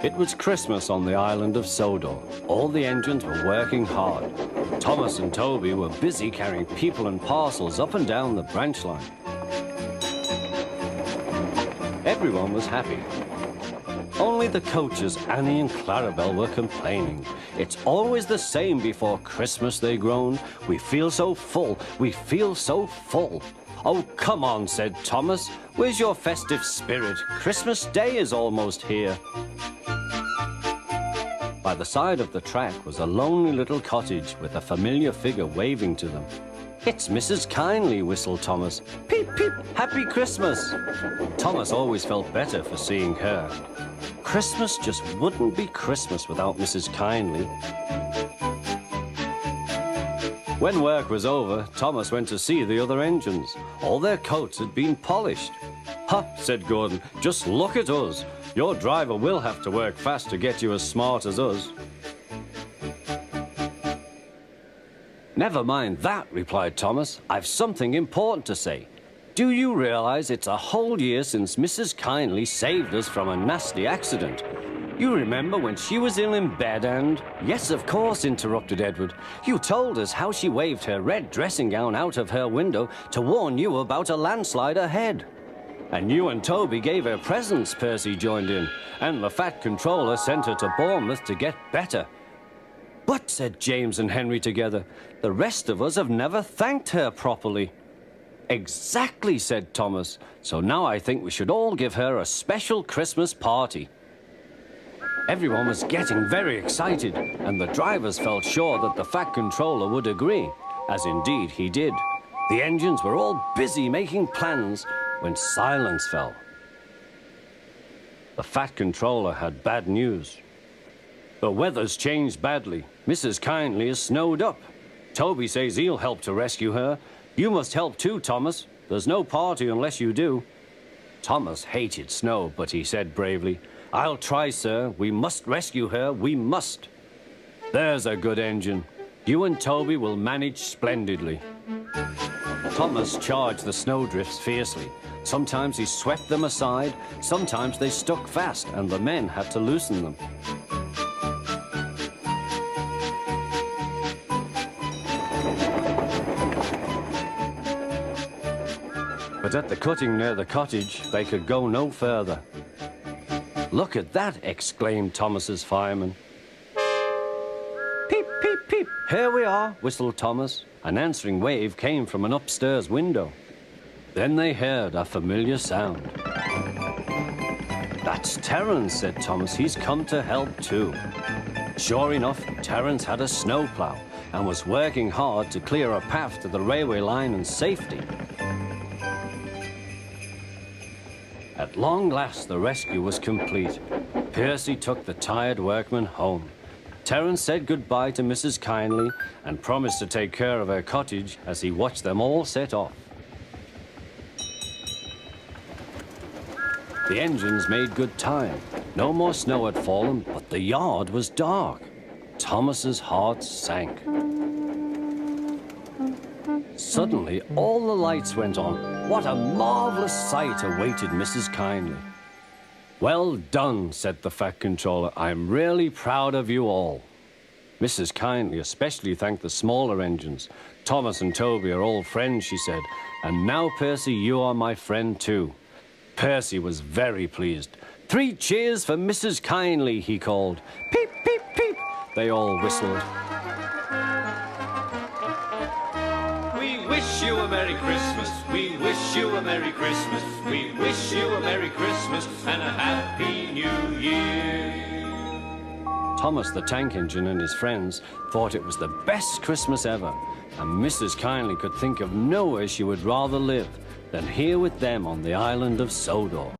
It was Christmas on the island of Sodor. All the engines were working hard. Thomas and Toby were busy carrying people and parcels up and down the branch line. Everyone was happy. Only the coaches, Annie and Clarabelle, were complaining. It's always the same before Christmas, they groaned. We feel so full, we feel so full. Oh, come on, said Thomas. Where's your festive spirit? Christmas Day is almost here. By the side of the track was a lonely little cottage with a familiar figure waving to them. It's Mrs. Kindly, whistled Thomas. Peep, peep, Happy Christmas. Thomas always felt better for seeing her. Christmas just wouldn't be Christmas without Mrs. Kindly. When work was over, Thomas went to see the other engines. All their coats had been polished. Ha, said Gordon, just look at us. Your driver will have to work fast to get you as smart as us. Never mind that, replied Thomas. I've something important to say. Do you realize it's a whole year since Mrs. Kindly saved us from a nasty accident? You remember when she was ill in bed and... Yes, of course, interrupted Edward. You told us how she waved her red dressing gown out of her window to warn you about a landslide ahead. And you and Toby gave her presents, Percy joined in. And the Fat Controller sent her to Bournemouth to get better. But, said James and Henry together, the rest of us have never thanked her properly. Exactly, said Thomas. So now I think we should all give her a special Christmas party. Everyone was getting very excited, and the drivers felt sure that the Fat Controller would agree, as indeed he did. The engines were all busy making plans when silence fell. The Fat Controller had bad news. The weather's changed badly. Mrs. Kindly is snowed up. Toby says he'll help to rescue her. You must help too, Thomas. There's no party unless you do. Thomas hated snow, but he said bravely, I'll try, sir. We must rescue her. We must. There's a good engine. You and Toby will manage splendidly. Thomas charged the snowdrifts fiercely. Sometimes he swept them aside, sometimes they stuck fast, and the men had to loosen them. But at the cutting near the cottage, they could go no further. Look at that, exclaimed Thomas's fireman. Peep, peep, peep, here we are, whistled Thomas. An answering wave came from an upstairs window. Then they heard a familiar sound. That's Terence, said Thomas. He's come to help too. Sure enough, Terence had a snowplow and was working hard to clear a path to the railway line in safety. At long last, the rescue was complete. Percy took the tired workmen home. Terence said goodbye to Mrs. Kindly and promised to take care of her cottage as he watched them all set off. The engines made good time. No more snow had fallen, but the yard was dark. Thomas's heart sank. Suddenly, all the lights went on. What a marvelous sight awaited Mrs. Kindly. Well done, said the Fat Controller. I'm really proud of you all. Mrs. Kindly especially thanked the smaller engines. Thomas and Toby are old friends, she said. And now, Percy, you are my friend too. Percy was very pleased. 3 cheers for Mrs. Kindly, he called. Peep, peep, peep. They all whistled. We wish you a Merry Christmas. We wish you a Merry Christmas. We wish you a Merry Christmas and a Happy New Year. Thomas the Tank Engine and his friends thought it was the best Christmas ever, and Mrs. Kindly could think of nowhere she would rather live than here with them on the island of Sodor.